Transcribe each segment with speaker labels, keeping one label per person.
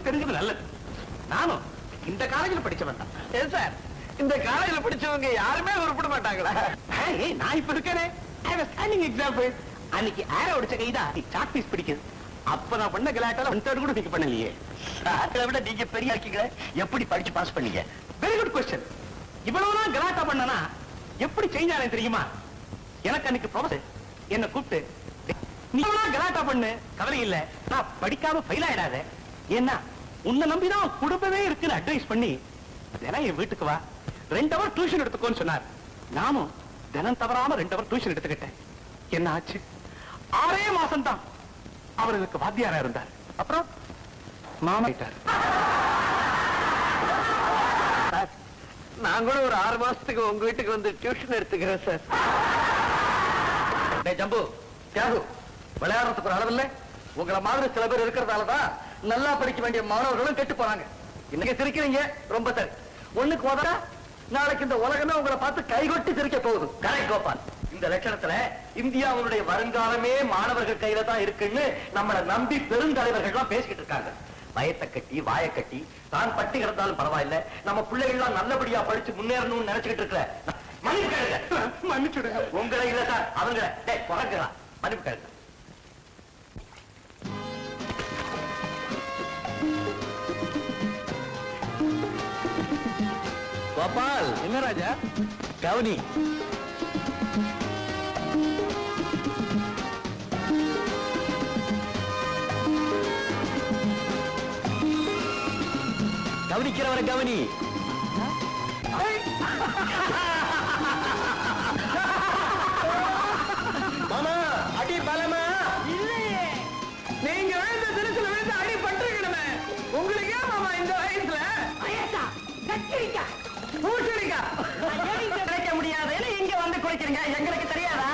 Speaker 1: தெரிஞ்சது நல்லது. நானும் இந்த காலேஜில் படிச்சவன் தான் சார். இந்த காலேஜில் படிச்சவங்க யாருமே உருப்பிட மாட்டாங்களா? நான் இப்ப இருக்கேனே, ஸ்டாண்டிங் எக்ஸாம்பிள். அன்னைக்கு ஏரோ அடிச்ச கைதான் சாக் பீஸ் பிடிக்குது. அப்ப நான் பண்ண கலாட்டால 1/3 கூட நீங்க பண்ணலையே. அதை விட நீங்க பெரிய ஆக்கிங்களே, எப்படி படிச்சு பாஸ் பண்ணீங்க? Very good question. இவ்வளவுதான் கலாட்டா பண்ணனா எப்படி சேஞ்ச் ஆனேன் தெரியுமா? எனக்கு அன்னைக்கு ப்ரொஃபசர் என்ன கூப்பிட்டு, நீ கலாட்டா பண்ணு, கவலை இல்ல, நான் படிக்காம ஃபெயில் ஆயிடாத, ஏன்னா உன்னை நம்பிதான் குடும்பமே இருக்குன்னு அட்வைஸ் பண்ணி தினம் என் வீட்டுக்கு வா, 2 hour டியூஷன் எடுத்துக்கோன்னு சொன்னார். நானும் தினம் தவறாம 2 hour டியூஷன் எடுத்துக்கிட்டேன். என்ன ஆச்சு? 6 மாசம் தான் அவர் எனக்கு வாத்தியாரா இருந்தார். அப்புறம் மாமா ஆயிட்டார். நான் கூட ஒரு 6 மாசத்துக்கு உங்க வீட்டுக்கு வந்து டியூஷன் எடுத்துக்கிறேன் சார். ஜம்பு, தியாகு, விளையாடுறதுக்கு ஒரு அளவு இல்லை. உங்களை மாதிரி சில பேர் இருக்கிறதாலதான் நல்லா படிக்க வேண்டிய மாணவர்களும் கெட்டு போறாங்க. இன்னைக்கு சிரிக்கிறீங்க, ரொம்ப சரி. ஒண்ணுக்கு முதல்ல நாளைக்கு இந்த உலகமே உங்களை பார்த்து கைகொட்டி சிரிக்க போகுது. கரெக்ட் கோபால். இந்த லட்சணத்துல இந்தியாவுடைய வருங்காலமே மாணவர்கள் கையில தான் இருக்குன்னு நம்மளை நம்பி பெருந்தலைவர்கள் எல்லாம் பேசிக்கிட்டு இருக்காங்க. பயத்தை கட்டி வாயை கட்டி தான் பட்டி கிடந்தாலும் பரவாயில்ல, நம்ம பிள்ளைகள் எல்லாம் நல்லபடியா படிச்சு முன்னேறணும்னு நினைச்சுக்கிட்டு இருக்கல. மன்னிச்சுடுங்க. உங்களை இல்ல சார், அவங்க குறைக்கலாம். மன்னிப்பு கேளுங்க. கோபால். என்ன ராஜா? கவுனி. கவனிக்கிறவரை கவனி. மாமா அடி பலமா இல்லையே. நீங்க விழுந்த திருச்சில விழுந்து அடி பட்டிருக்கணுமே. உங்களுக்கு ஏன் மாமா இந்த வயசுல கிடைக்க முடியாதுன்னு இங்க வந்து குளிக்கிறீங்க? எங்களுக்கு தெரியாதா?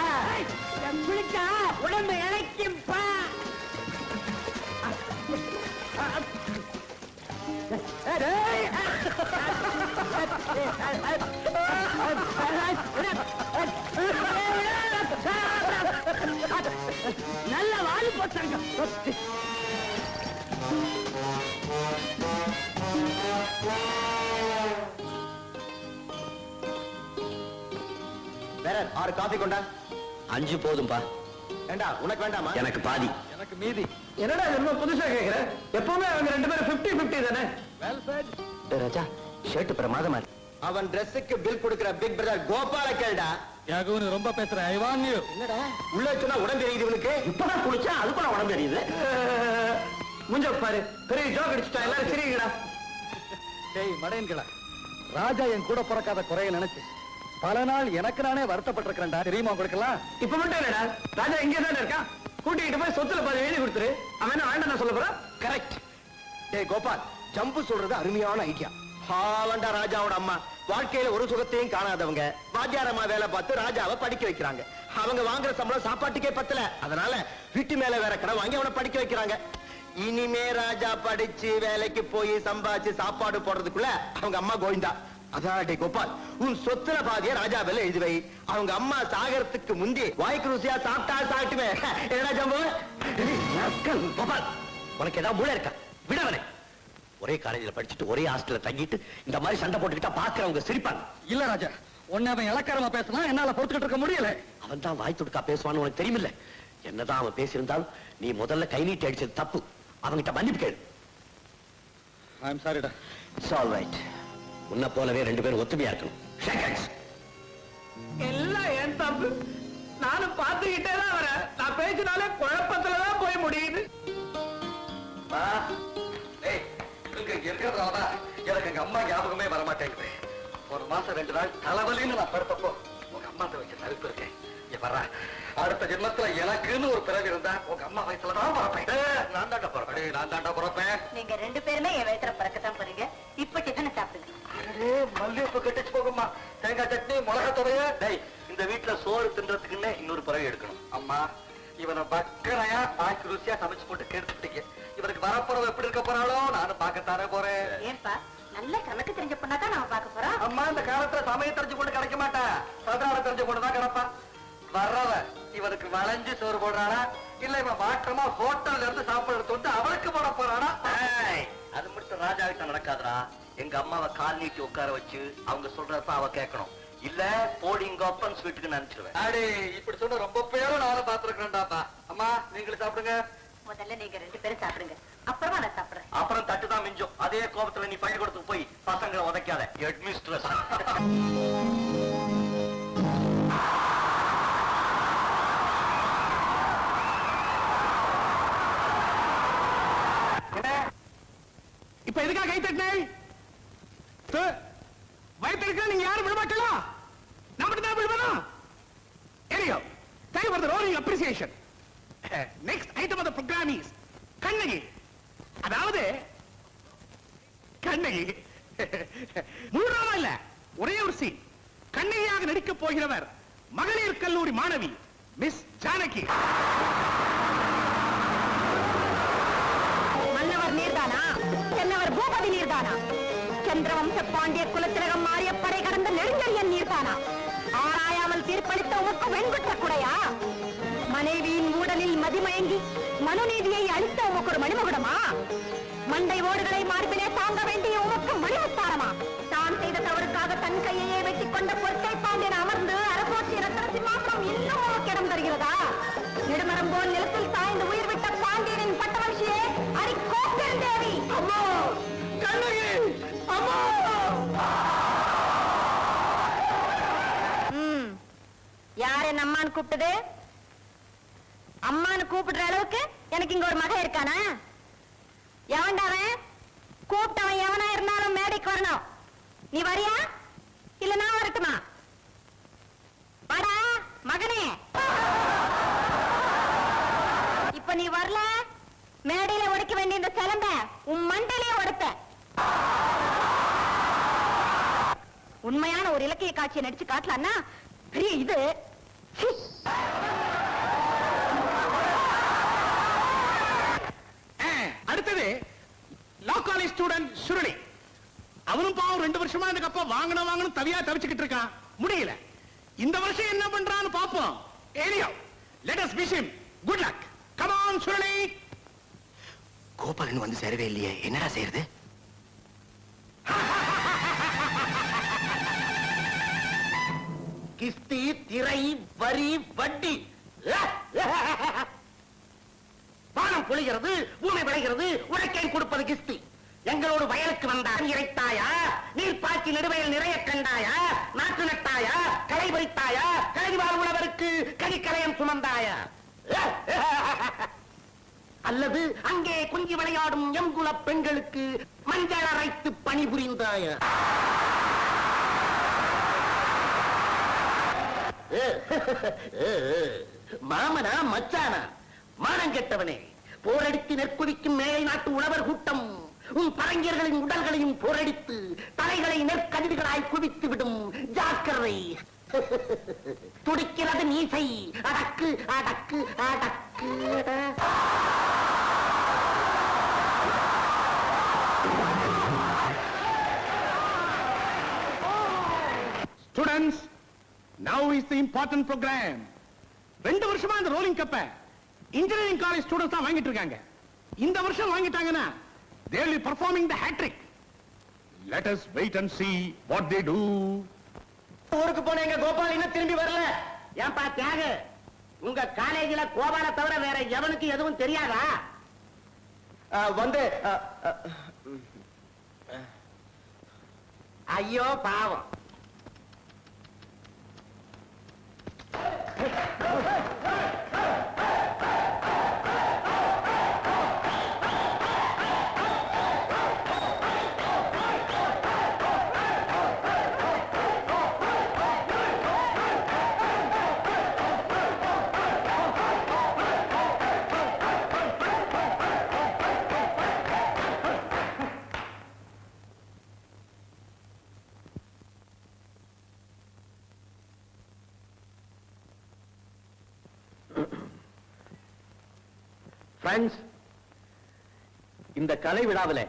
Speaker 1: குளிச்சா உடம்பு இழைக்கும்பா. நல்ல வாழு போட்டாங்க. வேற 6 காபி கொண்டா. 5 போதும்பா. வேண்டா, உனக்கு வேண்டாமா? எனக்கு பாதி. எனக்கு மீதி. என்னடா என்ன புதுசா கேக்குற? எப்பவுமே அவங்க 2 பேரும் 50-50 தானே. Well set. ராஜா, ஷர்ட் பிரமாதமா இருக்கு. அவன் Dressக்கு பில் கொடுக்கிற பிக் பிரதர் கோபால கேளுடா. யாகூனு ரொம்ப பேசுற. ஐ வான் யூ. என்னடா உள்ள சொன்னா உடம்பு எரியுது இவனுக்கு. இப்பதான் குளிச்சா அதுக்குள்ள உடம்பு எரியுது. முஞ்ச பாரு, பெரிய ஜோக் அடிச்சுட்டா. எல்லாரும் சிரிங்கடா. டேய் மடையன்களா, ராஜா என் கூட பிறக்காத குறைய நினைச்சு பல நாள் எனக்கு நானே வருத்தப்பட்டிருக்கிறேன்டா. தெரியுமா உங்களுக்கெல்லாம்? இப்ப மட்டும் இல்லடா, ராஜா இங்கே தானே இருக்கான். கூட்டிகிட்டு போய் சொத்துல பாதி எழுதி கொடுத்துரு. அவன் என்ன வேண்டாம் சொல்ல போறான். கரெக்ட். டேய் கோபால், ஜம்பு சொல்றது அருமையான ஐடியா. ஹாலண்டா ராஜாவோட அம்மா வாழ்க்கையில ஒரு சுகத்தையும் காணாதவங்க வாத்தியாரம்மா வேலை பார்த்து ராஜாவை படிக்க வைக்கிறாங்க. அவங்க வாங்குற சம்பளம் சாப்பாட்டுக்கே பத்தல. அதனால வீட்டு மேல வேற கடை வாங்கி அவனை படிக்க வைக்கிறாங்க. இனிமே ராஜா படிச்சு வேலைக்கு போய் சம்பாதிச்சு சாப்பாடு போடுறதுக்குள்ள அவங்க அம்மா கோவிந்தா. அதான் கோபால், உன் சொத்துல பாதிய ராஜா வேலை எழுதி வை. அவங்க அம்மா சாகரத்துக்கு முந்தி வாய்க்கு ருசியா சாப்பிட்டா சாப்பிட்டுமே. என்ன ஜம்பு? கோபால், உனக்கு ஏதாவது மூளை இருக்கா? விடவனே. ஒரே காலேஜில் படிச்சுட்டு ஒரே ஹாஸ்டல்ல தங்கிட்டு இந்த மாதிரி சண்டை போட்டுக்கிட்டா பாக்குறவங்க சிரிப்பாங்க. இல்ல ராஜா, உன்னை அவன் இலக்காரமா பேசினா என்னால பொறுத்துக்கிட்டு இருக்க முடியல. அவன் தான் வாய் துடுக்கா பேசுவான்னு உனக்கு தெரியுமில்ல. என்னதான் அவன் பேசியிருந்தாலும் நீ முதல்ல கை நீட்டி அடிச்சது தப்பு. அவன்கிட்ட மன்னிப்பு கேளு. ஐ அம் சாரிடா. It's all right. உன்னை போலவே 2 பேரும் ஒத்துமையா இருக்கணும். எல்லாம் ஏன் தப்பு. நானும் பார்த்துக்கிட்டே தான் வரேன். நான் பேசினாலே குழப்பத்துலதான் போய் முடியுது. இருக்கிறதாலதான் எனக்கு எங்க அம்மா ஞாபகமே வரமாட்டேங்குது. 1 மாசம் 2 நாள் தலைவலின்னு நான் படுத்தப்போ உங்க அம்மா வச்சு நறுப்பு இருக்கேன். வர்ற அடுத்த ஜென்மத்துல எனக்குன்னு ஒரு பிறகு இருந்தா உங்க அம்மா வயசுலதான் பிறப்பேன். நான் தாண்டா பிறப்பேன். நான் தாண்டா பிறப்பேன். நீங்க 2 பேருமே என் வயசுல பிறக்கத்தான் போறீங்க. இப்ப டிஃபன் சாப்பிடுங்க. மல்லிகைப்பூ கட்டிச்சு போகுமா? தேங்காய் சட்னி, மிளகா துவைய. இந்த வீட்டுல சோறு தின்றதுக்குன்னு இன்னொரு பிறகு எடுக்கணும். அம்மா, இவனை பக்கரையா பாக்கி ருசியா சமைச்சு போட்டு கெடுத்துட்டீங்க. இவனுக்கு வரப்போறவ எப்படி இருக்க போறாளோ நானும் பாக்கத்தானே போறேன். ஏன்பா, நல்ல கணக்கு தெரிஞ்ச பொண்ணாதான் நான் பார்க்க போறேன். அம்மா, இந்த காலத்துல சமயம் தெரிஞ்சு கொண்டு கிடைக்க மாட்டேன். சதார தெரிஞ்சு கொண்டுதான் கிடப்பான். வர்றவ இவனுக்கு வளைஞ்சு சோறு போடுறானா இல்ல இவன் மாற்றமா ஹோட்டல்ல இருந்து சாப்பிடுறது தொட்டு அவளுக்கு போட போறானா? ராஜா கிட்ட நடக்காதரா. எங்க அம்மாவை கால் நீட்டி உட்கார வச்சு அவங்க சொல்றதான் அவ கேட்கணும். இல்ல போடிங்க அப்பன் வீட்டுக்கு நினைச்சிருவேன்.
Speaker 2: அடே இப்படி சொன்ன ரொம்ப பேரும் நானும் பாத்துருக்கேன்டாப்பா. அம்மா நீங்களும் சாப்பிடுங்க.
Speaker 3: முதல்ல நீங்க 2 பேரும் சாப்பிடுங்க, அப்புறமா நான் சாப்பிடுறேன்.
Speaker 1: அப்புறம் தட்டுதான் மிஞ்சும். அதே கோபத்துல நீ பள்ளிக்கூடத்துக்கு போய் பசங்களை உதைக்காத. ஹெட்மிஸ்ட்ரஸ்.
Speaker 2: இப்ப எதுக்காக கை தட்டினேன்? வயிற்றுக்கு நீங்க யாரும் விடமாட்டா? நம்ம தான் விடுவோம். Anyhow, thank you for the rolling appreciation. Next item of the program is Kannagi. அதாவது கண்ணகி முழுவதுமா இல்ல, ஒரே ஒரு சீன். கண்ணகியாக நடிக்க போகிறவர் மகளிர் கல்லூரி மாணவி மிஸ் ஜானகி.
Speaker 3: மன்னவர் நீர்தானா? சென்னவர் பூபதி நீர்தானா? சந்திரவம்ச பாண்டிய குலத்திலகம் மாறிய படை கடந்த நெடுஞ்செழியன் நீர்தானா? ஆராயாமல் தீர்ப்பளித்த உமக்கு வெண்குற்ற குடையா? மனைவியின் ஊடலில் மதிமயங்கி மனுநீதியை அளித்த உமக்கு ஒரு மணிமகுடமா? மண்டை ஓடுகளை மார்பிலே தாங்க வேண்டிய உமக்கு மணிமுத்தாரமா? தான் செய்த தவறுக்காக தன் கையையே வெட்டிக் கொண்ட பொற்கை பாண்டியன் அமர்ந்து அரசோட்சி ரத்தன சிம்மாசனம் இன்னும் உமக்கு இடம் தருகிறதா? நெடுமரம் போல் நிலத்தில் சாய்ந்து உயிர் விட்ட பாண்டியனின் பட்டவம்சியே அரிக்கோப்பெருந்தேவி.
Speaker 2: அம்மா கண்ணகி, அம்மா.
Speaker 3: யார் என்ன அம்மான்னு கூப்பிட்டது? அம்மான்னு கூப்பிடுற அளவுக்கு எனக்கு இங்க ஒரு மகன் இருக்கானா? எவன்டாவன்? கூப்பிட்டவன் எவனா இருந்தாலும் மேடைக்கு வரணும். நீ வரியா இல்ல நான் வரட்டுமா? வாடா மகனே. இப்ப நீ வரல, மேடையில உடைக்க வேண்டிய இந்த சிலம்ப உன் மண்டையிலே உடைப்ப. உண்மையான ஒரு இலக்கிய காட்சியை நடிச்சு காட்டலான்னா பெரிய இது.
Speaker 2: அடுத்தது லா காலேஜ் ஸ்டூடெண்ட் சுருளி. அவனும் பாவம் 2 வருஷமா இந்த கப்ப வாங்கணும் தவியா தவிச்சுக்கிட்டு இருக்கான். முடியல. இந்த வருஷம் என்ன பண்றான்னு பாப்போம். Anyhow, let us wish him good luck. Come on Suruli.
Speaker 1: Gopalan வந்து சேரவே இல்லையே, என்னடா செய்யறது? கிஸ்தி, திரை, வரி, வட்டி. வானம் பொழிகிறது, பூமி விளைகிறது, உழைக்கை கொடுப்பது கிஸ்தி. எங்களோடு வயலுக்கு வந்தார் இறைத்தாயா? நீர் பாய்ச்சி நெடுவயல் நிறைய கண்டாயா? நாட்டு நட்டாயா? களை பறித்தாயா? கலைவாழ் உழவருக்கு கலிக்கலையம் சுமந்தாயா? அல்லது அங்கே குஞ்சி விளையாடும் எங்குல பெண்களுக்கு மஞ்சள் அரைத்து பணிபுரிந்தாயா? மாமனா மச்சானா? மானங்கெட்டவனே, போரடித்து நெற்குதிக்கும் மேலை நாட்டு உழவர் கூட்டம் உன் பரங்கியர்களின் உடல்களையும் போரடித்து தலைகளை நெற்கதிர்களாய் குவித்து விடும். ஜாக்கிரதை. துடிக்கிறது நீசை. அடக்கு அடக்கு அடக்கு.
Speaker 2: Students, now is the important program. 2 வருஷமா இந்த ரோலிங் கப்ப இன்ஜினியரிங் காலேஜ் ஸ்டூடண்ட்ஸ் தான் வாங்கிட்டு இருக்காங்க. இந்த வருஷம் வாங்கிட்டாங்கன்னா they will be performing the hat trick. Let us wait and see what they do.
Speaker 1: ஊருக்கு போன எங்க கோபால் இன்னும் திரும்பி வரல. ஏன்பா தியாக, உங்க காலேஜில கோபால தவிர வேற எவனுக்கு எதுவும் தெரியாதா? வந்து ஐயோ பாவம். Friends, இந்த கலை விழாவில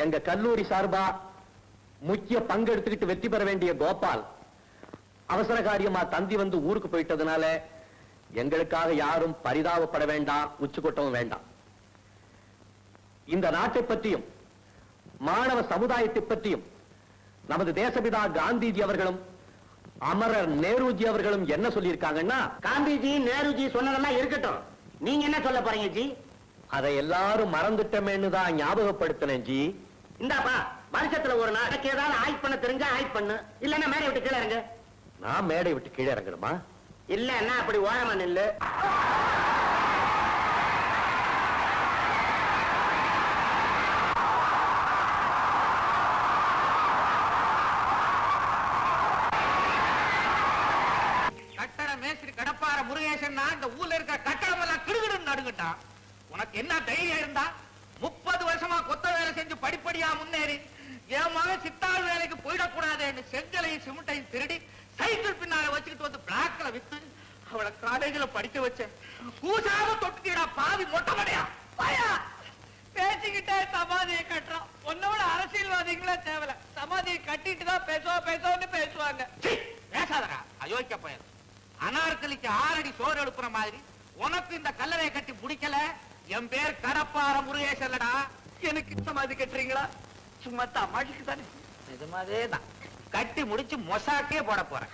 Speaker 1: எங்க கல்லூரி சார்பா முக்கிய பங்கெடுத்துக்கிட்டு வெற்றி பெற வேண்டிய கோபால் அவசர காரியமா தந்தி வந்து ஊருக்கு போயிட்டதுனால எங்களுக்காக யாரும் பரிதாபப்பட வேண்டாம், உச்சு கொட்டவும் வேண்டாம். இந்த நாட்டை பற்றியும் மாணவ சமுதாயத்தை பற்றியும் நமது தேசபிதா காந்திஜி அவர்களும் அமரர் நேருஜி அவர்களும் என்ன சொல்லியிருக்காங்கன்னா,
Speaker 4: காந்திஜி நேருஜி சொன்னதெல்லாம் இருக்கட்டும், நீங்க என்ன சொல்ல போறீங்க ஜி?
Speaker 1: அதை எல்லாரும் மறந்துட்டமேன்னு தான் ஞாபகப்படுத்தினேன் ஜி.
Speaker 4: இந்தாப்பா, வருஷத்துல ஒரு நாளைக்கு ஏதாவது ஆய்ட் பண்ண தெரிஞ்சா ஆய்ட் பண்ணு, இல்லன்னா மேடை விட்டு கீழே இறங்க.
Speaker 1: நான் மேடை விட்டு கீழே இறங்கணுமா?
Speaker 4: இல்லன்னா அப்படி ஓரமா நில்லு.
Speaker 2: கட்டட மேஸ்திரி கடப்பார முருகேசன் இந்த ஊர்ல இருக்க கட்டடம் எல்லாம் கிடுகிடுன்னு நடுங்கட்டான். உனக்கு என்ன தைரியம் இருந்தா 30 வருஷமா கொத்த வேலை செஞ்சு படிப்படியா முன்னேறி என் மகன் சித்தாள் வேலைக்கு போயிடக்கூடாதுன்னு செங்கலையும் சிமெண்டையும் திருடி சைக்கிள் பின்னால வச்சுக்கிட்டு வந்து பிளாக்ல வித்து அவளை காலேஜ்ல படிக்க வச்சேன். கூசாம தொட்டுக்கீடா பாவி மொட்டமடையா பயா பேசிக்கிட்டே சமாதியை கட்டுறோம். உன்னோட அரசியல்வாதிகளே தேவல, சமாதியை கட்டிட்டு தான் பேசோன்னு பேசுவாங்க. பேசாதடா அயோக்கிய பயல். அனார்கலிக்கு 6 அடி சோறு எழுப்புற மாதிரி உனக்கு இந்த கல்லறையை கட்டி முடிக்கல. என் பேர் கடப்பார முருகேசல்லடா. எனக்கு சமாதி கட்டுறீங்களா? சும்மா தமாஷுக்கு தானே. நிஜமாவே தான் கட்டி முடிச்சு மொசாக்கே போட போறேன்.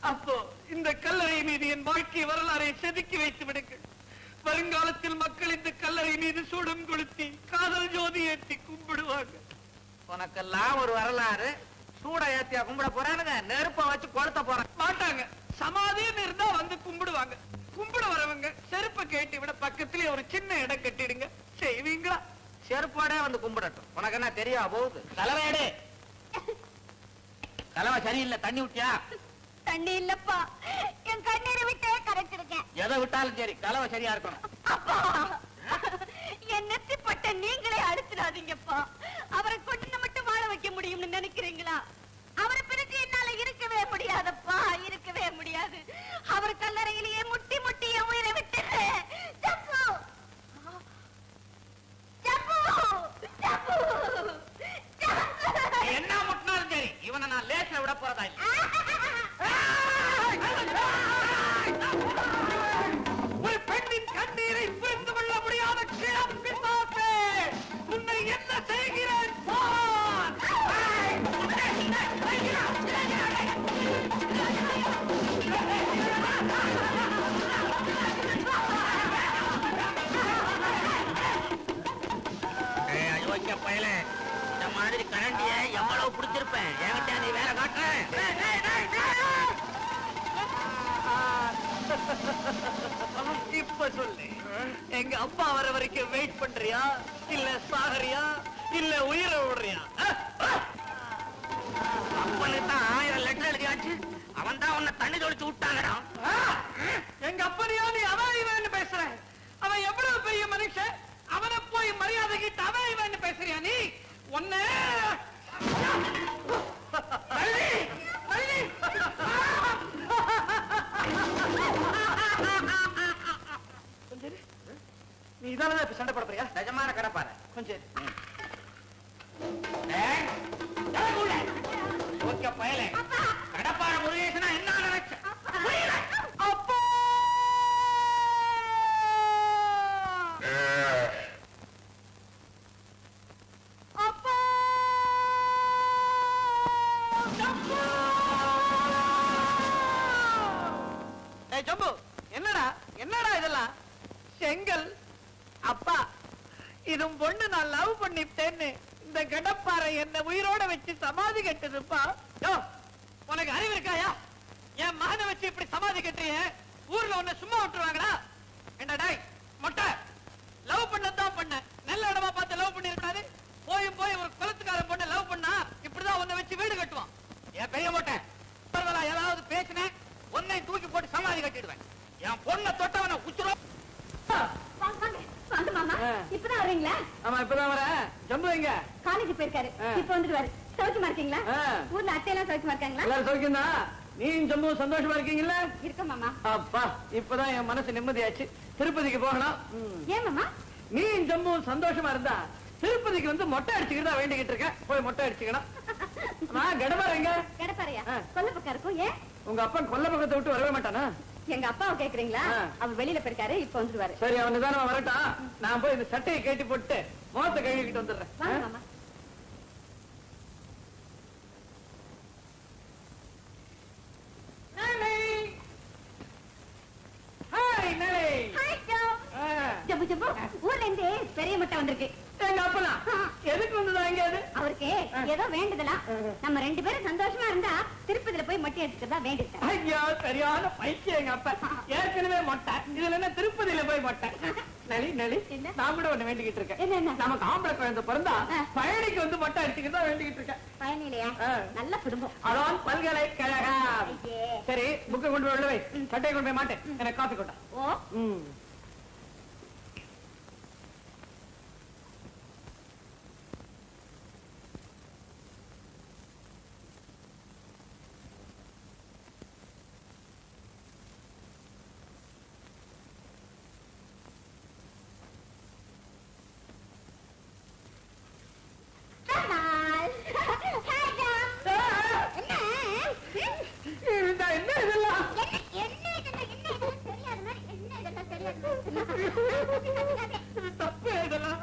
Speaker 2: அப்போ இந்த கல்லறை மீது என் வாழ்க்கை வரலாறை செதுக்கி வைத்து விடுங்கள். வருங்காலத்தில் மக்கள் இந்த கல்லறை மீது சூடம் கொளுத்தி காதல் ஜோதி ஏற்றி கும்பிடுவாங்க. உனக்கெல்லாம் ஒரு வரலாறு. சூட ஏத்தியா கும்பிட போறானுங்க, நெருப்ப வச்சு கொளுத்த போறாங்க. மாட்டாங்க. சமாதின்னு இருந்தா வந்து கும்பிடுவாங்க. கும்பிட வரவங்க செருப்ப கேட்டி விட பக்கத்திலே ஒரு சின்ன இடம் கட்டிடுங்க. செய்வீங்களா? செருப்போட வந்து கும்பிடட்டும். உனக்கு என்ன தெரியா போகுது? கலவையடே கலவை சரியில்லை. தண்ணி விட்டியா?
Speaker 3: தண்ணி இல்லப்பா, என் கண்ணீரை விட்டே கரைச்சிருக்கேன்.
Speaker 2: எதை விட்டாலும் சரி கலவை சரியா இருக்கணும்.
Speaker 3: அப்பா, என் நெத்திப்பட்ட நீங்களே அடிச்சிடாதீங்கப்பா. அவரை கொண்டு மட்டும் வாழ வைக்க முடியும்னு நினைக்கிறீங்களா? அவரை பிரிச்சு என்னால இருக்கவே முடியாதப்பா, இருக்கவே முடியாது. அவர் கல்லறையிலேயே முட்டி முட்டி என் உயிரை விட்டுரு. ஜப்பு, ஜப்பு, ஜப்பு, ஜப்பு.
Speaker 2: என்ன முட்டினாலும் சரி இவனை நான் லேஸ்ல விட போறதா இல்லை. ஒரு பெண்ணின் கண்ணீரை புரிந்து கொள்ள முடியாத கிளம்பிசாசே, உன்னை என்ன செய்கிறேன் பார். அயோக்கிய பயலே, இந்த மாதிரி கரண்டிய எவ்வளவு பிடிச்சிருப்பேன். என்கிட்ட நீ வேலை காட்டுற. இப்ப சொல்லு, எங்க அப்பா வர வரைக்கும் வெயிட் பண்றியா, இல்ல சாகரியா, இல்ல உயிரை விடுறியா? அப்பனுக்கு தான் 1000 லெட்டர் எழுதியாச்சு. அவன் தான் உன்னை தண்ணி தொளிச்சு விட்டாங்கடா. எங்க அப்பனையா நீ அவன் இவன் பேசுற? அவன் எவ்வளவு பெரிய மனுஷன், அவனை போய் மரியாதை கிட்ட அவன் இவன் பேசுறியா நீ? ஒன்ன நீ இதானதான் இப்ப சண்டை படுறியா? நிஜமான கடப்பார கொஞ்சம் ஓகே பயலே. கடப்பார முருகேசனா என்ன நினைச்ச? அப்பா
Speaker 3: அப்பா,
Speaker 2: ஜம்பு, என்னடா என்னடா இதெல்லாம்? செங்கல் அப்பா, இதும் பொண்ணு நான் லவ் பண்ணிட்டேன்னு இந்த கடப்பாறை என்ன உயிரோட வச்சு சமாதி கட்டுதுப்பா. உனக்கு அறிவு இருக்காயா? என் மகனை வச்சு இப்படி சமாதி கட்டுறிய, ஊர்ல உன்னை சும்மா விட்டுருவாங்களா? என்னடா மொட்டை, லவ் பண்ணதான் பண்ண, நல்ல இடமா பார்த்து லவ் பண்ணிருக்காது. போய் ஒரு குளத்துக்கார பொண்ணை லவ் பண்ணா இப்படிதான் உன்னை வச்சு வீடு கட்டுவான். என் பெரிய மொட்டை, ஏதாவது பேசினேன் உன்னை தூக்கி போட்டு சமாதி கட்டிடுவேன். என் பொண்ணை தொட்டவனை உச்சுரும்.
Speaker 3: வாங்க மாமா, இப்பதான் வரீங்களா?
Speaker 2: ஆமா, இப்பதான் வர. ஜம்பு எங்க?
Speaker 3: காலேஜ் போயிருக்காரு, இப்ப வந்துருவாரு. சௌக்கியமா இருக்கீங்களா? ஊர்ல அத்தையெல்லாம் சௌக்கியமா இருக்காங்களா?
Speaker 2: எல்லாரும் சௌக்கியம்தா. நீயும் ஜம்பு சந்தோஷமா இருக்கீங்களா?
Speaker 3: இருக்க மாமா.
Speaker 2: அப்பா, இப்பதான் என் மனசு நிம்மதியாச்சு. திருப்பதிக்கு போகணும்.
Speaker 3: ஏன் மாமா?
Speaker 2: நீயும் ஜம்பு சந்தோஷமா இருந்தா திருப்பதிக்கு வந்து மொட்டை அடிச்சுக்கிட்டு வேண்டிக்கிட்டு இருக்கேன். போய் மொட்டை அடிச்சுக்கணும். கடப்பாரு எங்க?
Speaker 3: கடப்பாறையா? கொல்ல பக்கம் இருக்கும். ஏன்
Speaker 2: உங்க அப்பா கொல்ல பக்கத்தை விட்டு வரவே மாட்டானா?
Speaker 3: எங்க அப்பாவை கேக்குறீங்களா? அவர் வெளியில போயிருக்காரு, இப்ப வந்துருவாரு.
Speaker 2: சரி, அவன் நிதானமா வரட்டான். நான் போய் இந்த சட்டையை கேட்டி போட்டு முகத்தை கழுவிக்கிட்டு வந்துடுறேன்.
Speaker 3: வாங்க மாமா. பெரிய முட்டை வந்திருக்கு.
Speaker 2: எங்க அப்பனா எதுக்கு வந்ததா இங்க அது?
Speaker 3: அவருக்கு ஏதோ வேண்டுதலா. நம்ம 2 பேரும் சந்தோஷமா இருந்தா திருப்பதியில போய் மொட்டை எடுத்துக்கிறதா வேண்டிட்டேன்.
Speaker 2: ஐயா சரியான பைத்தியம் எங்க அப்பா. ஏற்கனவே மொட்டை, இதுல என்ன திருப்பதியில போய் மொட்டை? நளி நளி,
Speaker 3: என்ன?
Speaker 2: நான் கூட ஒண்ணு வேண்டிக்கிட்டு இருக்கேன்.
Speaker 3: என்ன?
Speaker 2: நமக்கு ஆம்பளை குழந்தை பிறந்தா பயணிக்கு வந்து மொட்டை அடிச்சுக்கிட்டு வேண்டிக்கிட்டு இருக்கேன்.
Speaker 3: பயனிலையா? நல்ல குடும்பம்.
Speaker 2: அதான் பல்கலைக்கழகம்.
Speaker 3: ஐயே.
Speaker 2: சரி, புக்கை கொண்டு போய் உள்ள வை. சட்டையை கொண்டு போய் மாட்டேன், எனக்கு காஃபி கொண்டா.
Speaker 3: ஓ, கமால். ஹாய் டா. என்ன?
Speaker 2: இருந்தா என்ன இதெல்லாம்? தப்பு இதெல்லாம்.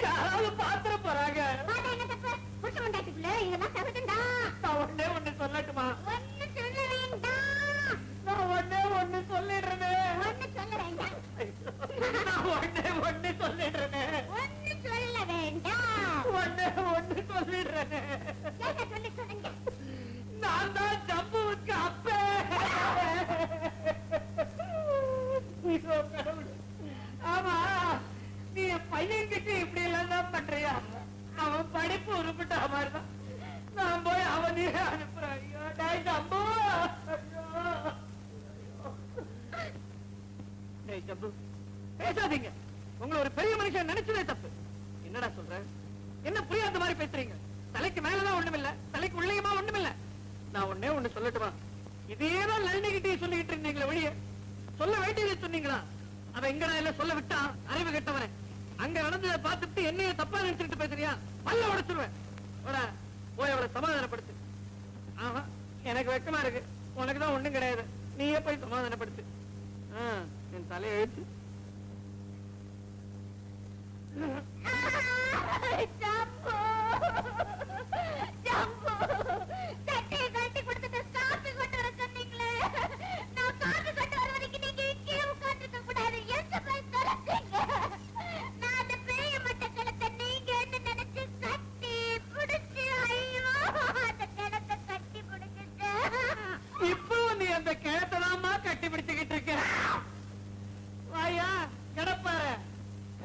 Speaker 2: யாராவது பாத்திர போறாங்க. நான் ஒண்ணே ஒண்ணு சொல்லட்டுமா? நான் ஒண்ணே ஒண்ணு சொல்லிடுறேனே. நான் ஒண்ணே ஒண்ணு சொல்லிடுறேனே. ஒண்ணே ஒண்ணு சொல்லிடுறேனே. நான் தான் ஜம்புவுக்கு அப்பே. ஐயோ கடவுளே. ஆமா, நீ என் பையன்கிட்ட இப்படி எல்லாம் தான் பண்றியா? அவன் படிப்பு உருப்பிட்ட மாதிரிதான் நான் போய் அவனையே அனுப்புறேன். ஐயோ டேய் ஜம்பு. ஐயோ. டேய் ஜம்பு, பேசாதீங்க. உங்களை ஒரு பெரிய மனுஷன் நினைச்சதே தப்பு. என்னடா சொல்ற? என்ன புரியாத மாதிரி பேசுறீங்க? தலைக்கு மேலதான் ஒண்ணுமில்ல, தலைக்கு உள்ளேயுமா ஒண்ணுமில்ல. நான் ஒண்ணே ஒண்ணு சொல்லட்டுமா? இதேதான் நளினிகிட்டே சொல்லிக்கிட்டு இருந்தீங்களே வெளியே, சொல்ல வேண்டியதை சொன்னீங்களா? அவன் எங்கடா எல்லாம் சொல்ல விட்டா? அறிவு கெட்டவனே. அங்க நடந்ததை பார்த்துட்டு என்னைய தப்பா நினைச்சுட்டு பேசுறியா? பல்ல உடைச்சிருவேன். போய் அவளை சமாதானப்படுத்து. ஆமா, எனக்கு வெக்கமா இருக்கு. உனக்குதான் ஒண்ணும் கிடையாது, நீயே போய் சமாதானப்படுத்து. என் தலையை எழுத்து.
Speaker 3: ஜம்பு, ஜம்பு, சட்டையை கழட்டி கொடுத்துட்டு காபி கொண்டு வர சொன்னீங்களே. நான் காபி கொண்டு வர வரைக்கும் நீங்க இங்கே உட்கார்ந்துருக்க கூடாது. எந்த போய் தொலைச்சீங்க? நான் அந்த பெரிய மட்டை கிணத்தை நீங்க என்ன நினைச்சு கட்டி பிடிச்சு, ஐயோ அந்த கிணத்தை கட்டி பிடிச்சிட்டு.
Speaker 2: இப்போ நீ அந்த கிணத்தலாமா கட்டி பிடிச்சுக்கிட்டு இருக்க? வாயா கிடப்பாரு.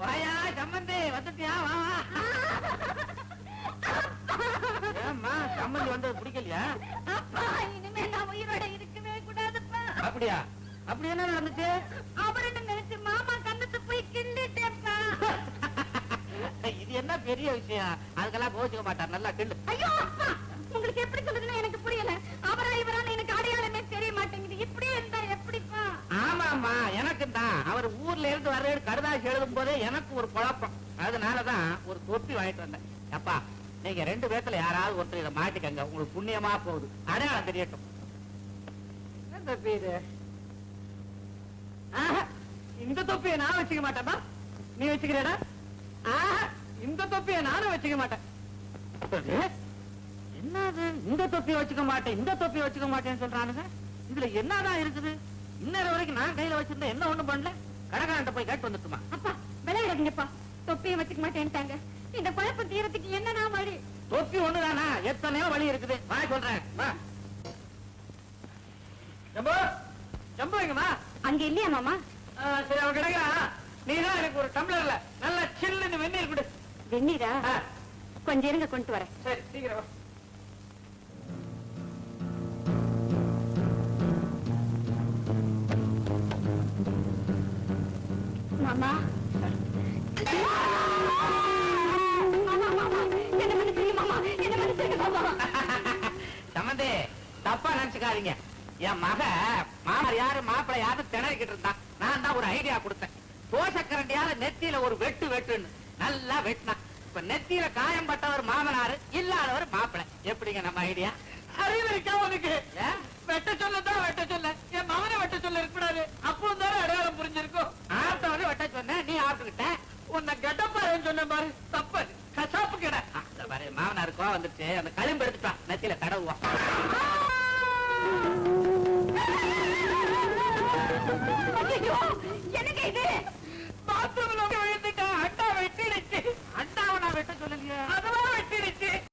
Speaker 2: வாயா சம்பந்தி, வந்துட்டியா? வா வா. ஏம்மா சம்பந்தி வந்தது பிடிக்கலையா?
Speaker 3: அப்பா, இனிமே நான் உயிரோட இருக்கவே கூடாதுப்பா.
Speaker 2: அப்படியா? அப்படி என்ன நடந்துச்சு?
Speaker 3: அவருன்னு நினைச்சு மாமா கண்ணத்தை போய் கிள்ளிட்டேன்ப்பா.
Speaker 2: இது என்ன பெரிய விஷயம்? அதுக்கெல்லாம் கோச்சுக்க மாட்டார். நல்லா கிள்ளு.
Speaker 3: ஐயோ அப்பா, உங்களுக்கு எப்படி சொல்றதுன்னு எனக்கு புரியல. அவரா இவரான்னு எனக்கு அடையாளமே தெரிய மாட்டேங்குது. இப்படியே இருந்தா எப்படிப்பா?
Speaker 2: ஆமாமா, எனக்கு தான். அவர் ஊர்ல இருந்து வர்ற கடுதாசி எழுதும் போதே எனக்கு ஒரு குழப்பம். அதனாலதான் ஒரு தொப்பி வாங்கிட்டு வந்தேன். அப்பா, நீங்க 2 பேத்துல யாராவது ஒருத்தர் இதை மாட்டிக்கங்க, உங்களுக்கு புண்ணியமா போகுது. அடையாளம் தெரியட்டும். இந்த தொப்பியை நான் வச்சுக்க மாட்டேன்பா. நீ வச்சுக்கிறேடா? இந்த தொப்பியை நானும் வச்சுக்க மாட்டேன். என்னது இந்த தொப்பியை வச்சுக்க மாட்டேன், இந்த தொப்பியை வச்சுக்க மாட்டேன்னு சொல்றானுங்க? இதுல என்னதான் இருக்குது? இன்னொரு வரைக்கும் நான் கையில வச்சிருந்தேன், என்ன ஒண்ணும் பண்ணல. கடைக்காரன்ட்ட போய் கேட்டு வந்துட்டுமா?
Speaker 3: அப்பா, விளையாடுங்கப்பா. தொப்பியை வச்சுக்க மாட்டேன்ட்டாங்க. இந்த குழப்பம் தீரத்துக்கு என்னன்னா வழி?
Speaker 2: தொப்பி ஒண்ணுதானா? எத்தனையோ வழி இருக்குது. வா சொல்றேன். வா ஜம்பு, ஜம்பு எங்கம்மா?
Speaker 3: அங்க இல்லையா மாமா?
Speaker 2: சரி, அவன் கிடைக்கிறா. நீதான் எனக்கு ஒரு டம்ளர்ல நல்ல சில்லுன்னு வெந்நீர் கொடு.
Speaker 3: வெந்நீரா? கொஞ்சம் இருங்க, கொண்டு வரேன்.
Speaker 2: சரி, சீக்கிரம் வா.
Speaker 3: மாமா, என்ன மன்னிச்சிருங்க மாமா, என்ன மன்னிச்சிருங்க மாமா.
Speaker 2: சம்பந்தி, தப்பா நினைச்சுக்காதீங்க. என் மக மாமர் யாரு மாப்பிள்ளை யாரு திணறிக்கிட்டு இருந்தான். நான் தான் ஒரு ஐடியா கொடுத்தேன். தோசக்கரண்டியால நெத்தியில ஒரு வெட்டு வெட்டுன்னு நல்லா வெட்டினா. இப்ப நெத்தியில காயம் பட்டவர் மாமனாரு, இல்லாதவர் மாப்பிள்ளை. எப்படிங்க நம்ம ஐடியா? அறிவு இருக்கா உனக்கு? வெட்ட சொல்லதான் வெட்ட சொல்ல, என் மகனை வெட்ட சொல்ல இருக்கக்கூடாது. அப்போ தானே அடையாளம் புரிஞ்சிருக்கும். ஆட்டோன்னு வெட்ட சொன்ன, நீ ஆட்டுக்கிட்ட. உன்னை கெட்டப்பாருன்னு சொன்ன பாரு, தப்பு. கசாப்பு கடை பாரு. மாமனாருக்கோ வந்துருச்சு, அந்த களிம்பு எடுத்துட்டான், நெத்தியில தடவுவான்.